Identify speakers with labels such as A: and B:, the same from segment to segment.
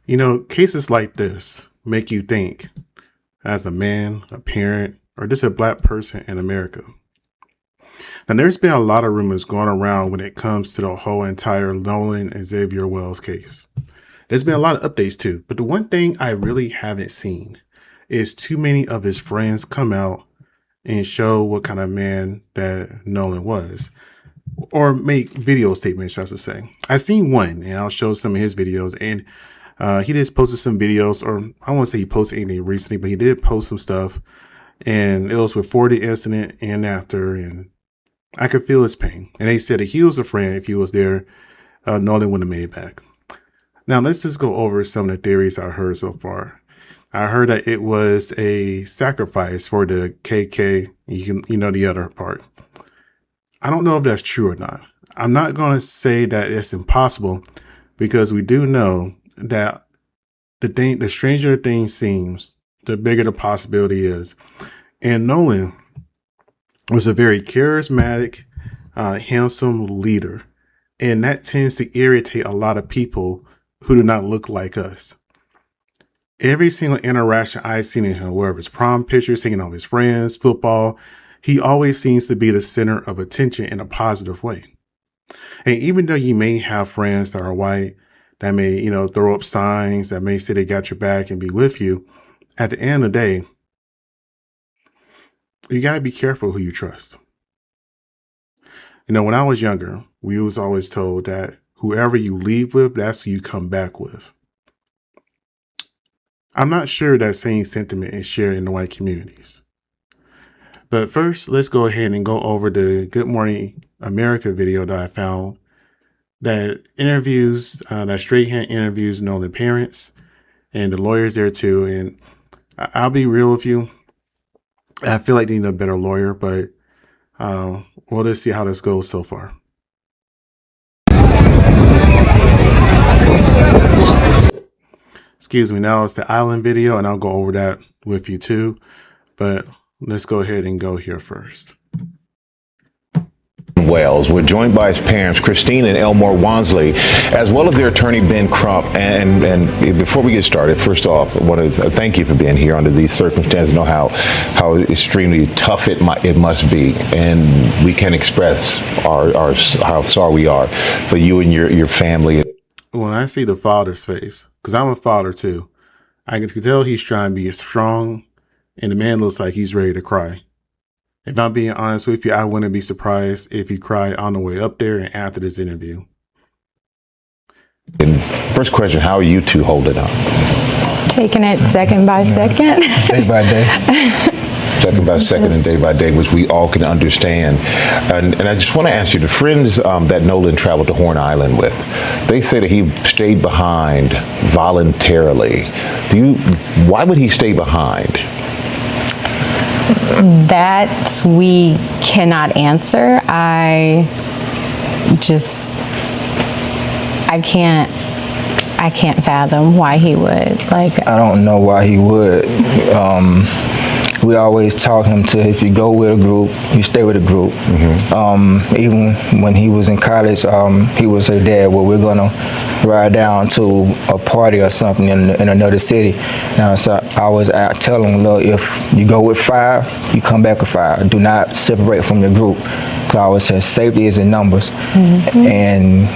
A: Cases like this make you think as a man, a parent, or just a black person in America. Now, there's been a lot of rumors going around when it comes to the whole entire Nolan Xavier Wells case. There's been a lot of updates too, but the one thing I really haven't seen is too many of his friends come out and show what kind of man that Nolan was, or make video statements, I should say. I seen one, and I'll show some of his videos, and he just posted some videos, or I won't say he posted anything recently, but he did post some stuff, and it was before the incident and after, and I could feel his pain. And they said if he was a friend, if he was there, Nolan wouldn't have made it back. Now, let's just go over some of the theories I heard so far. I heard that it was a sacrifice for the KK, the other part. I don't know if that's true or not. I'm not going to say that it's impossible, because we do know that the stranger the thing seems, the bigger the possibility is. And Nolan was a very charismatic, handsome leader. And that tends to irritate a lot of people who do not look like us. Every single interaction I've seen in him, whether it's prom pictures, hanging out with his friends, football, he always seems to be the center of attention in a positive way. And even though you may have friends that are white, that may, throw up signs, that may say they got your back and be with you, at the end of the day, you got to be careful who you trust. When I was younger, we was always told that whoever you leave with, that's who you come back with. I'm not sure that same sentiment is shared in the white communities. But first, let's go ahead and go over the Good Morning America video that I found that straight hand interviews Nolan parents and the lawyers there too. And I'll be real with you. I feel like they need a better lawyer, but we'll just see how this goes so far. Excuse me, now it's the island video, and I'll go over that with you too. But let's go ahead and go here first.
B: Wells. We're joined by his parents, Christine and Elmore Wansley, as well as their attorney, Ben Crump. And before we get started, first off, I want to thank you for being here under these circumstances. Know how extremely tough it must be, and we can express how sorry we are for you and your family.
A: When I see the father's face, because I'm a father too, I can tell he's trying to be strong, and the man looks like he's ready to cry. If I'm being honest with you, I wouldn't be surprised if he cried on the way up there and after this interview.
B: And first question, how are you two holding up?
C: Taking it second by second.
D: Day by day.
B: Second by second and day by day, which we all can understand. And I just want to ask you, the friends that Nolan traveled to Horn Island with, they say that he stayed behind voluntarily. Why would he stay behind?
C: That we cannot answer. I can't fathom why he would.
D: I don't know why he would. We always taught him to, if you go with a group, you stay with a group. Mm-hmm. Even when he was in college, he would say, "Dad, well, we're gonna ride down to a party or something in another city." Now, so I was out telling him, "Look, if you go with 5, you come back with 5. Do not separate from your group." Because I always said, safety is in numbers. Mm-hmm. And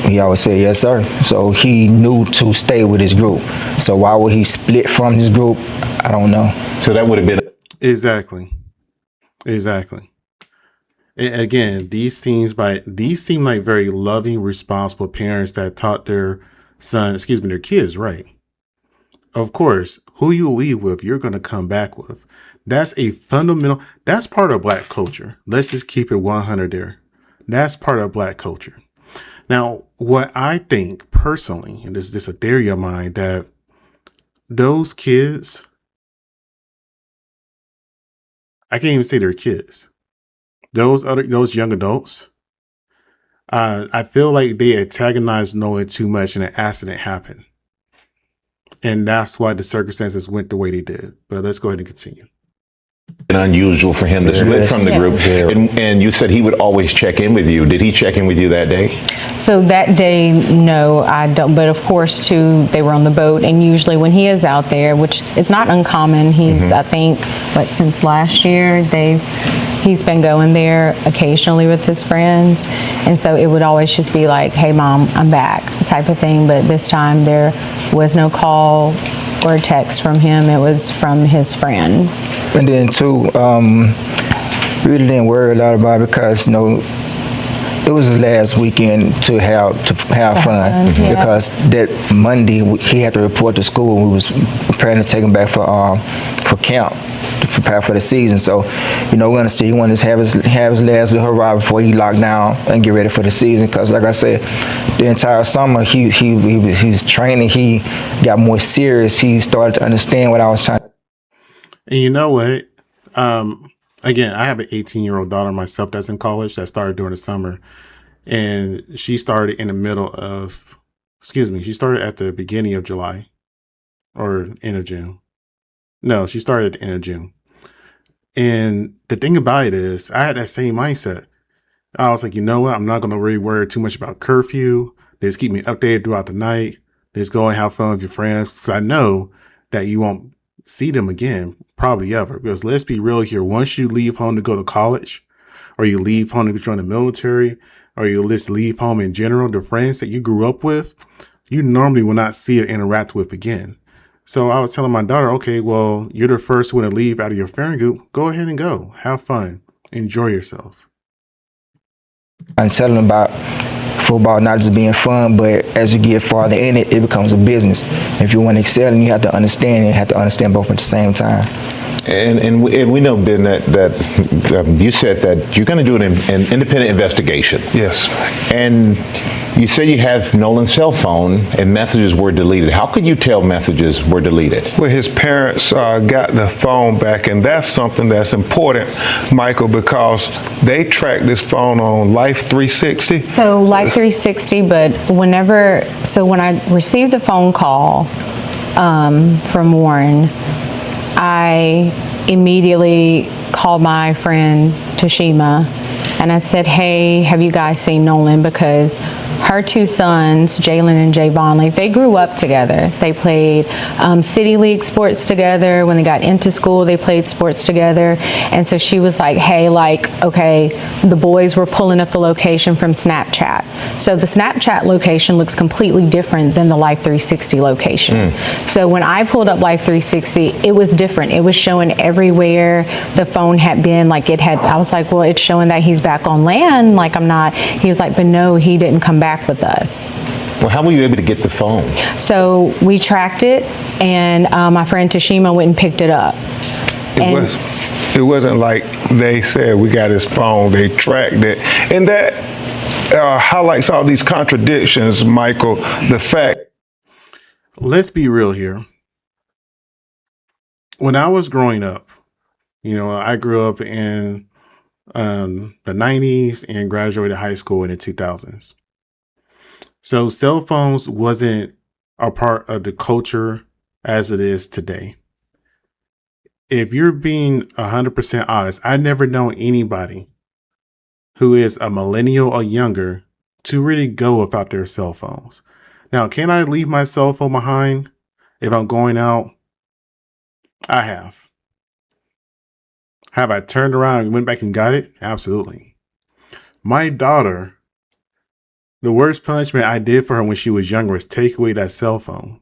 D: he always said, "Yes, sir." So he knew to stay with his group. So why would he split from his group? I don't know.
B: So that would have been
A: Exactly. And again, these seem like very loving, responsible parents that taught their kids right. Of course, who you leave with, you're going to come back with. That's that's part of Black culture. Let's just keep it 100 there. That's part of Black culture. Now, what I think personally, and this is just a theory of mine, that those kids, I can't even say they're kids. Those young adults, I feel like they antagonized Nolan too much and an accident happened. And that's why the circumstances went the way they did. But let's go ahead and continue.
B: Unusual for him to split from the group. And you said he would always check in with you. Did he check in with you that day?
C: So that day, no, I don't. But of course, too, they were on the boat, and usually when he is out there, which it's not uncommon, he's I think, since last year he's been going there occasionally with his friends, and so it would always just be like, "Hey, Mom, I'm back," type of thing. But this time there was no call or text from him. It was from his friend.
D: And then too, really didn't worry a lot about it because it was his last weekend to have fun because that Monday he had to report to school. We was preparing to take him back for camp to prepare for the season. So, we're gonna see. He wanted to have his last little hurrah before he locked down and get ready for the season. Because, like I said, the entire summer he's training. He got more serious. He started to understand what I was trying.
A: And you know what? Again, I have an 18-year-old daughter myself that's in college that started during the summer. And she started in the middle of, she started at the beginning of July or end of June. No, she started at the end of June. And the thing about it is, I had that same mindset. I was like, you know what? I'm not going to really worry too much about curfew. They just keep me updated throughout the night. Just go and have fun with your friends. Because I know that you won't see them again, probably ever. Because let's be real here. Once you leave home to go to college, or you leave home to join the military, or you just leave home in general, the friends that you grew up with, you normally will not see or interact with again. So I was telling my daughter, okay, well, you're the first one to leave out of your friend group. Go ahead and go. Have fun. Enjoy yourself.
D: I'm telling them about football not just being fun, but as you get farther in it, it becomes a business. If you want to excel, and you have to understand, and you have to understand both at the same time.
B: And we know, Ben, that you said that you're going to do an independent investigation.
E: Yes.
B: And you say you have Nolan's cell phone and messages were deleted. How could you tell messages were deleted?
E: Well, his parents got the phone back, and that's something that's important, Michael, because they tracked this phone on Life 360.
C: So Life 360, but when I received the phone call from Warren, I immediately called my friend Toshima and I said, hey, have you guys seen Nolan? Because her two sons, Jalen and Javon, they grew up together. They played City League sports together. When they got into school, they played sports together. And so she was like, hey, okay, the boys were pulling up the location from Snapchat. So the Snapchat location looks completely different than the Life 360 location. So when I pulled up Life 360, it was different. It was showing everywhere the phone had been. I was like, well, it's showing that he's back on land. I'm not. He was like, but no, he didn't come back with us.
B: Well, how were you able to get the phone?
C: So we tracked it, and my friend Toshima went and picked it up.
E: It wasn't like they said we got his phone. They tracked it, and that highlights all these contradictions, Michael. The fact.
A: Let's be real here. When I was growing up, I grew up in the 90s and graduated high school in the 2000s. So cell phones wasn't a part of the culture as it is today. If you're being 100% honest, I never known anybody who is a millennial or younger to really go without their cell phones. Now, can I leave my cell phone behind if I'm going out? I have. Have I turned around and went back and got it? Absolutely. My daughter, the worst punishment I did for her when she was younger was take away that cell phone.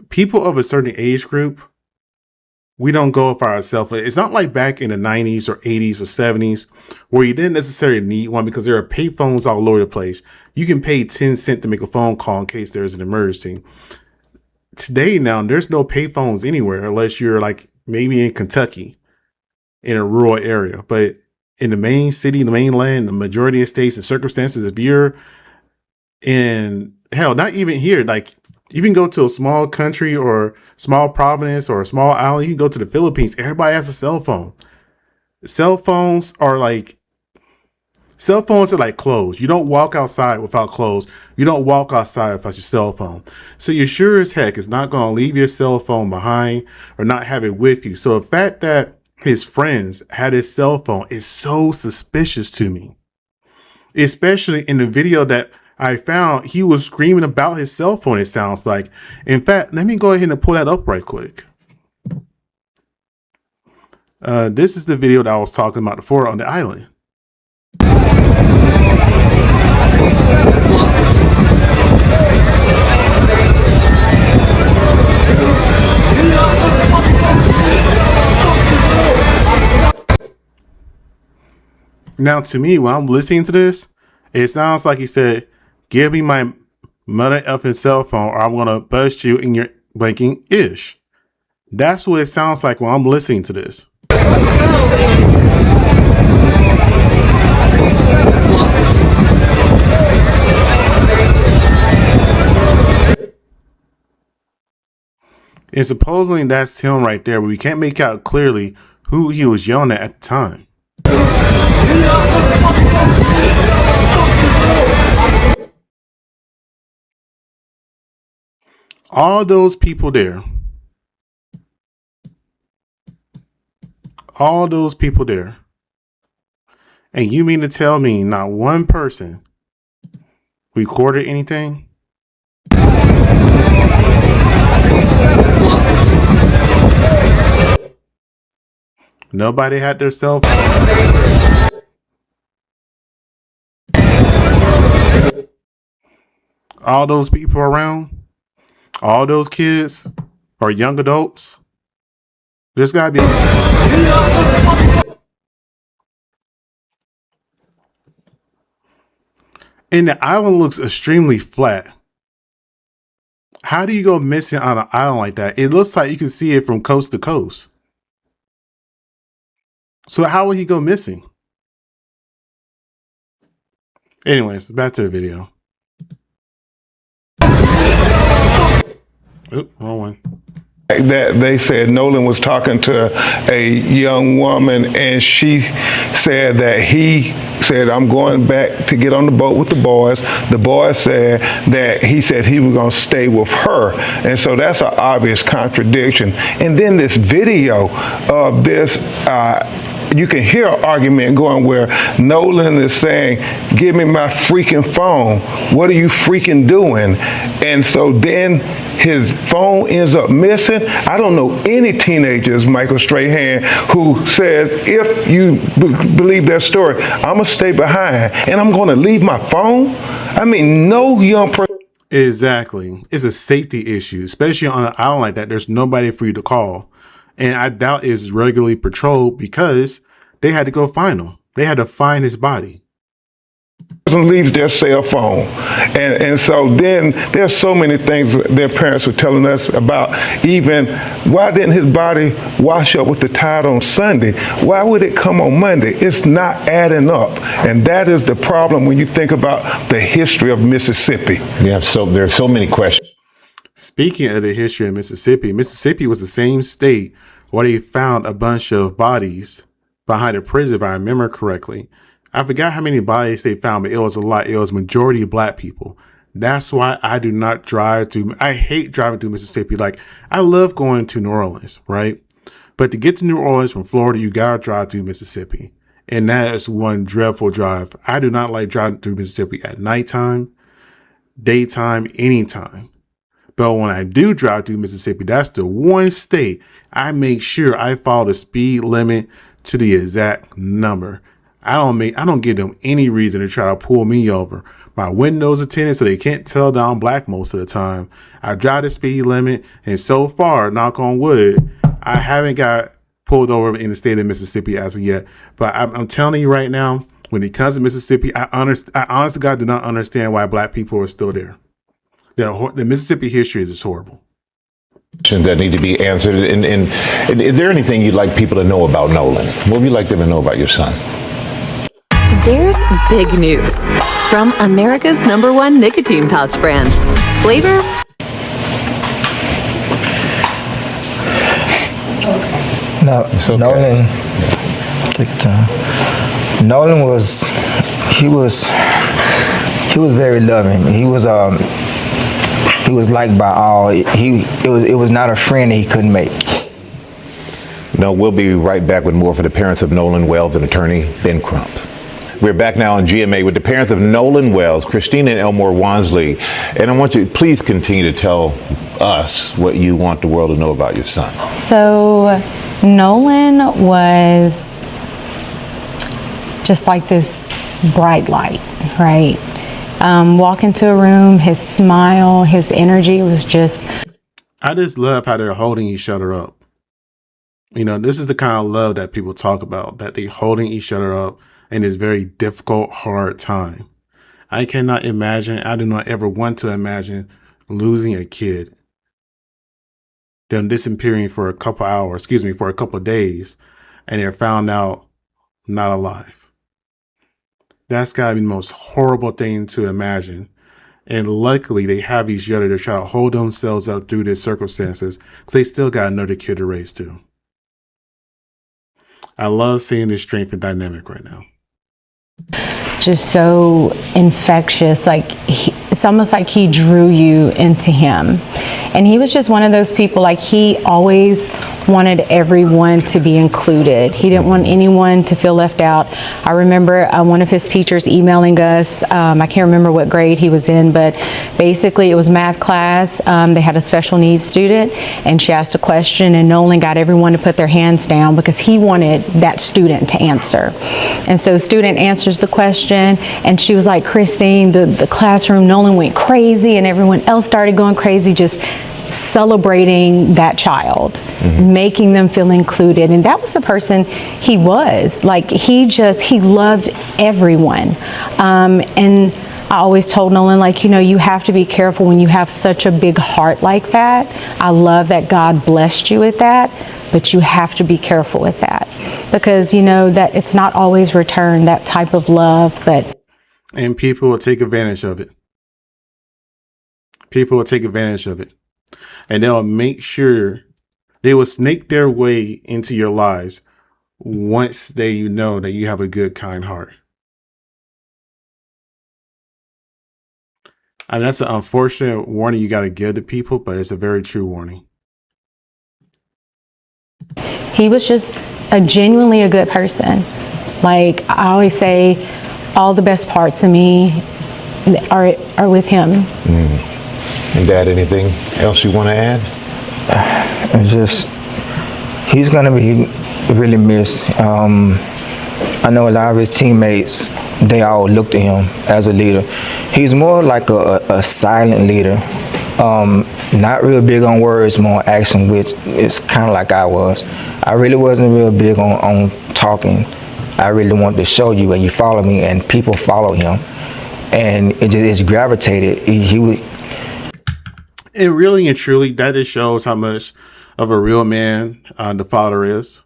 A: People of a certain age group, we don't go for our cell phone. It's not like back in the 90s or 80s or 70s where you didn't necessarily need one because there are pay phones all over the place. You can pay 10 cents to make a phone call in case there's an emergency. Today now, there's no pay phones anywhere unless you're maybe in Kentucky in a rural area. But in the main city, the mainland, the majority of states and circumstances, if you're in, hell, not even here, you can go to a small country or small province or a small island. You can go to the Philippines. Everybody has a cell phone. Cell phones are Cell phones are like clothes. You don't walk outside without clothes. You don't walk outside without your cell phone. So you sure as heck is not going to leave your cell phone behind or not have it with you. So the fact that his friends had his cell phone is so suspicious to me. Especially in the video that I found, he was screaming about his cell phone, it sounds like. In fact, let me go ahead and pull that up right quick. This is the video that I was talking about before on the island. Now, to me, when I'm listening to this, it sounds like he said, give me my mother effing cell phone or I'm going to bust you in your blinking ish. That's what it sounds like when I'm listening to this. And supposedly that's him right there, but we can't make out clearly who he was yelling at the time. All those people there. All those people there. And you mean to tell me not one person recorded anything? Nobody had their cell phone. All those people around, all those kids or young adults, there's gotta be. And the island looks extremely flat. How do you go missing on an island like that? It looks like you can see it from coast to coast. So how would he go missing? Anyways, back to the video. Oop, wrong one.
E: That they said Nolan was talking to a young woman and she said that he said, I'm going back to get on the boat with the boys. The boys said that he said he was going to stay with her. And so that's an obvious contradiction. And then this video of this, you can hear an argument going where Nolan is saying, give me my freaking phone. What are you freaking doing? And so then his phone ends up missing. I don't know any teenagers, Michael Strahan, who says, if you believe their story, I'm going to stay behind and I'm going to leave my phone. I mean, no young person.
A: Exactly. It's a safety issue, especially on an island like that. There's nobody for you to call. And I doubt it's regularly patrolled because they had to go find him. They had to find his body.
E: Leaves their cell phone. And so then there's so many things their parents were telling us about. Even why didn't his body wash up with the tide on Sunday? Why would it come on Monday? It's not adding up. And that is the problem when you think about the history of Mississippi.
B: Yeah, so there's so many questions.
A: Speaking of the history of Mississippi, Mississippi was the same state where they found a bunch of bodies behind a prison, if I remember correctly. I forgot how many bodies they found, but it was a lot. It was majority black people. That's why I do not drive through. I hate driving through Mississippi. Like, I love going to New Orleans, right? But to get to New Orleans from Florida, you gotta drive through Mississippi. And that is one dreadful drive. I do not like driving through Mississippi at nighttime, daytime, anytime. But when I do drive through Mississippi, that's the one state I make sure I follow the speed limit to the exact number. I don't give them any reason to try to pull me over. My windows are tinted so they can't tell that I'm black most of the time. I drive the speed limit, and so far, knock on wood, I haven't got pulled over in the state of Mississippi as of yet. But I'm telling you right now, when it comes to Mississippi, I honestly God do not understand why black people are still there. The Mississippi history is just horrible.
B: That need to be answered. And is there anything you'd like people to know about Nolan? What would you like them to know about your son?
F: There's big news from America's #1 nicotine pouch brand. Flavor?
D: No,
B: It's okay.
D: Nolan, take your time. Nolan he was very loving. He was liked by all. It was not a friend that he couldn't make.
B: No, we'll be right back with more for the parents of Nolan Wells and attorney Ben Crump. We're back now on GMA with the parents of Nolan Wells, Christina and Elmore Wansley. And I want you to please continue to tell us what you want the world to know about your son.
C: So Nolan was just like this bright light, right? Walk into a room, his smile, his energy was just...
A: I just love how they're holding each other up. You know, this is the kind of love that people talk about, that they holding each other up in this very difficult, hard time. I cannot imagine, I do not ever want to imagine losing a kid, them disappearing for a couple hours, for a couple of days, and they're found out not alive. That's gotta be the most horrible thing to imagine. And luckily they have each other to try to hold themselves up through these circumstances, because they still got another kid to raise too. I love seeing this strength and dynamic right now.
C: Just so infectious, it's almost like he drew you into him. And he was just one of those people, like he always wanted everyone to be included. He didn't want anyone to feel left out. I remember one of his teachers emailing us, I can't remember what grade he was in, but basically it was math class. They had a special needs student and she asked a question and Nolan got everyone to put their hands down because he wanted that student to answer. And so the student answers the question and she was like, Christine, the classroom, Nolan went crazy and everyone else started going crazy, just celebrating that child, making them feel included. And that was the person he was. Like he loved everyone. And I always told Nolan, like, you know, you have to be careful when you have such a big heart like that. I love that God blessed you with that, but you have to be careful with that because, you know, that it's not always returned, that type of love,
A: and people will take advantage of it. People will take advantage of it. And they'll make sure they will snake their way into your lives once they know that you have a good, kind heart. I mean, that's an unfortunate warning you got to give to people, but it's a very true warning.
C: He was just genuinely a good person. Like I always say, all the best parts of me are with him.
B: And Dad, anything else you want to add?
D: It's just, he's going to be really missed. I know a lot of his teammates, they all looked at him as a leader. He's more like a silent leader. Not real big on words, more action, which is kind of like I was. I really wasn't real big on talking. I really wanted to show you and you follow me, and people follow him. And it's gravitated.
A: And really and truly, that just shows how much of a real man the father is.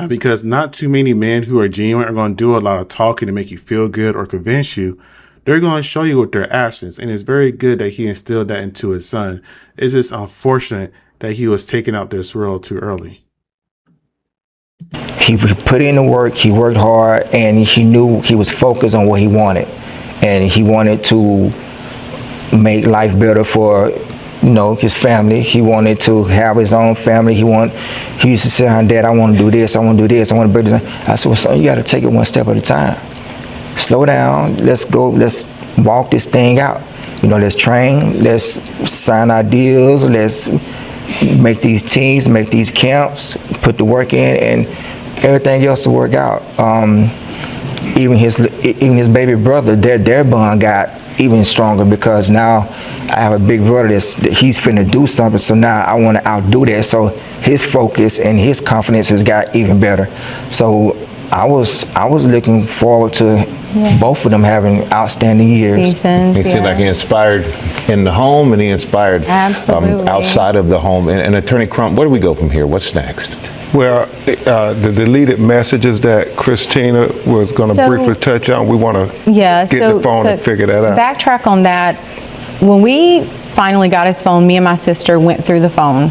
A: Because not too many men who are genuine are going to do a lot of talking to make you feel good or convince you. They're going to show you with their actions. And it's very good that he instilled that into his son. It's just unfortunate that he was taken out this world too early.
D: He put in the work, he worked hard, and he knew he was focused on what he wanted. And he wanted to make life better for, you know, his family. He wanted to have his own family. He used to say, Dad, I want to do this, I want to do this, I want to build this. I said, well, son, you got to take it one step at a time. Slow down, let's go, let's walk this thing out. You know, let's train, let's sign our deals, let's make these teams, make these camps, put the work in, and everything else will work out. Even his baby brother, their bond got even stronger because now I have a big brother that he's finna do something, so now I want to outdo that. So his focus and his confidence has got even better. So I was looking forward to both of them having outstanding years.
C: Seasons,
B: It seemed like he inspired in the home and he inspired outside of the home. And Attorney Crump, where do we go from here? What's next?
E: Well, the deleted messages that Christina was going to briefly touch on, we want to get the phone and figure that out.
C: Backtrack on that. When we finally got his phone, me and my sister went through the phone.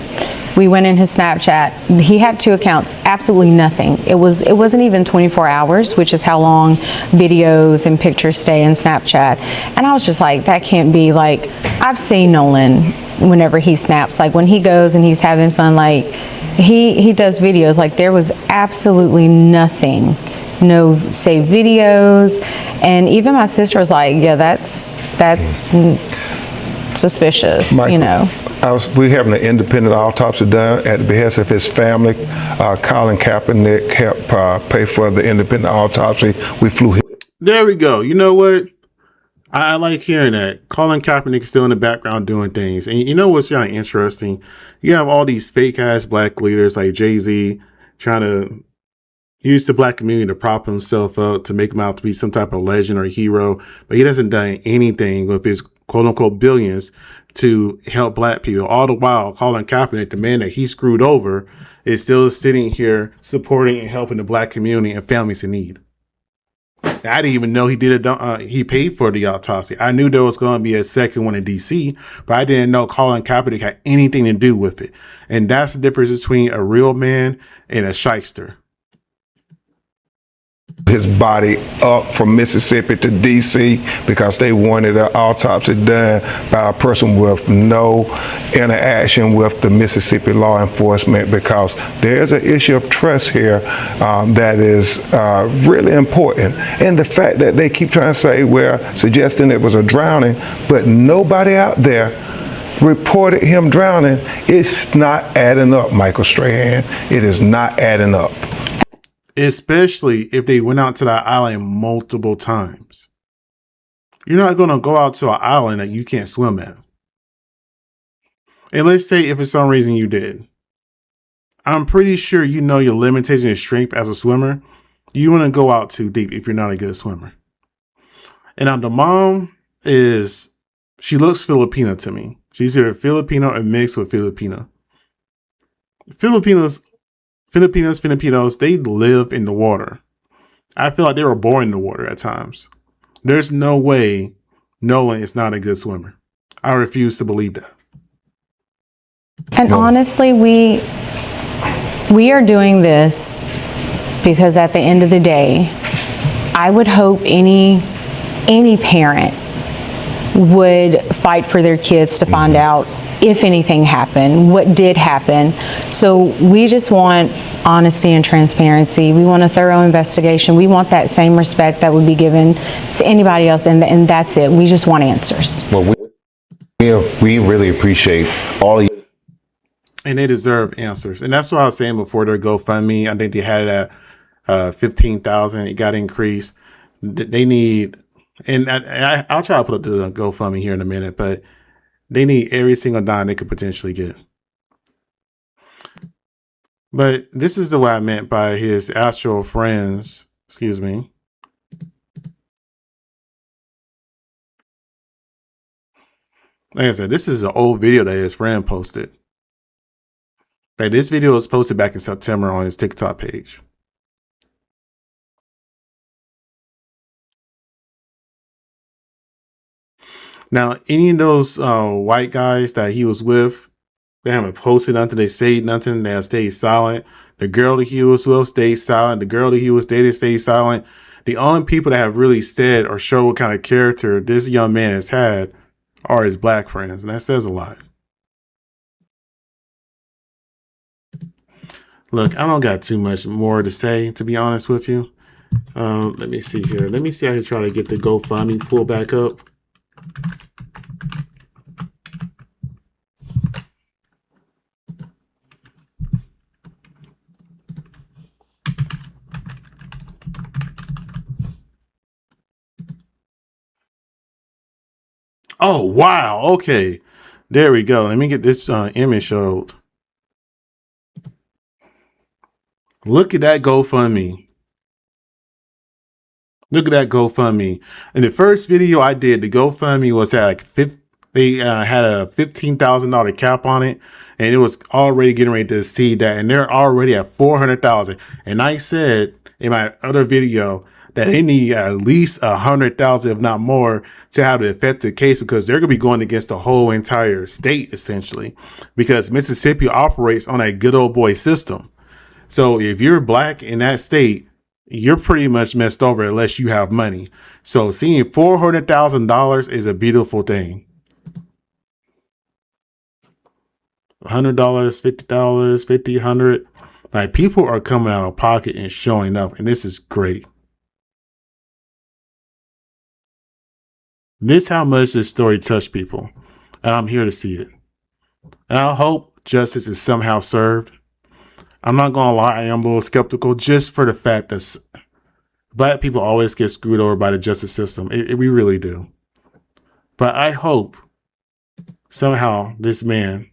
C: We went in his Snapchat. He had 2 accounts, absolutely nothing. It wasn't even 24 hours, which is how long videos and pictures stay in Snapchat. And I was just like, that can't be. Like, I've seen Nolan whenever he snaps, like when he goes and he's having fun, like he does videos. Like, there was absolutely nothing, no saved videos. And even my sister was like, yeah, that's suspicious,
E: Michael,
C: you know.
E: We having an independent autopsy done at the behest of his family. Colin Kaepernick helped pay for the independent autopsy. We flew him.
A: There we go. You know what? I like hearing that. Colin Kaepernick is still in the background doing things. And you know what's kind of interesting? You have all these fake ass black leaders like Jay-Z trying to use the black community to prop himself up, to make him out to be some type of legend or hero. But he hasn't done anything with his quote unquote billions to help black people. All the while, Colin Kaepernick, the man that he screwed over, is still sitting here supporting and helping the black community and families in need. I didn't even know he did it. He paid for the autopsy. I knew there was going to be a second one in DC, but I didn't know Colin Kaepernick had anything to do with it. And that's the difference between a real man and a shyster.
E: His body up from Mississippi to D.C. because they wanted an autopsy done by a person with no interaction with the Mississippi law enforcement, because there's an issue of trust here that is really important. And the fact that they keep trying to say, well, suggesting it was a drowning, but nobody out there reported him drowning, it's not adding up, Michael Strahan. It is not adding up.
A: Especially if they went out to that island multiple times. You're not going to go out to an island that you can't swim at. And let's say if for some reason you did. I'm pretty sure you know your limitation and strength as a swimmer. You want to go out too deep if you're not a good swimmer. And now the mom she looks Filipino to me. She's either Filipino or mixed with Filipino. Filipinos, they live in the water. I feel like they were born in the water at times. There's no way Nolan is not a good swimmer. I refuse to believe that.
C: And honestly, we are doing this because at the end of the day, I would hope any parent would fight for their kids to find out if anything happened, what did happen. So we just want honesty and transparency. We want a thorough investigation. We want that same respect that would be given to anybody else, and that's it. We just want answers.
B: Well, we really appreciate all of you.
A: And they deserve answers. And that's what I was saying before their GoFundMe. I think they had it at 15,000. It got increased. They need, and I'll try to put up the GoFundMe here in a minute, but they need every single dime they could potentially get. But this is what I meant by his astral friends. Excuse me. Like I said, this is an old video that his friend posted. Like, this video was posted back in September on his TikTok page. Now, any of those white guys that he was with, they haven't posted nothing, they said nothing, they have stayed silent. The girl that he was with stayed silent. The girl that he was dating stayed silent. The only people that have really said or showed what kind of character this young man has had are his black friends, and that says a lot. Look, I don't got too much more to say, to be honest with you. Let me see here. Let me see if I can try to get the GoFundMe pull back up. Oh, wow. Okay. There we go. Let me get this image showed. Look at that GoFundMe. Look at that GoFundMe. In the first video I did, the GoFundMe was at like they had a $15,000 cap on it, and it was already getting ready to exceed that, and they're already at 400,000. And I said in my other video that they need at least 100,000, if not more, to have an effective case, because they're going to be going against the whole entire state, essentially, because Mississippi operates on a good old boy system. So if you're black in that state, you're pretty much messed over unless you have money. So seeing $400,000 is a beautiful thing. $100, $50, $50, $100. Like, people are coming out of pocket and showing up, and this is great. This is how much this story touched people, and I'm here to see it. And I hope justice is somehow served. I'm not gonna lie, I am a little skeptical, just for the fact that black people always get screwed over by the justice system. We really do. But I hope somehow this man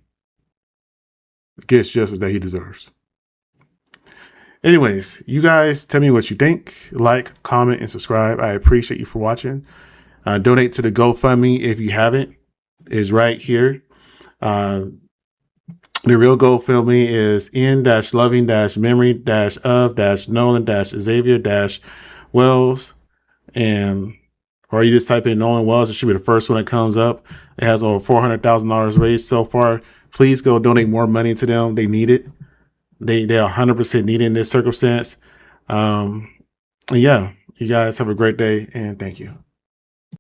A: gets justice that he deserves. Anyways, you guys tell me what you think. Like, comment, and subscribe. I appreciate you for watching. Donate to the GoFundMe if you haven't. It's right here. The real GoFundMe is in-loving-memory-of-Nolan Xavier-Wells. Or you just type in Nolan Wells. It should be the first one that comes up. It has over $400,000 raised so far. Please go donate more money to them. They need it. They 100% need it in this circumstance. And yeah, you guys have a great day, and thank you.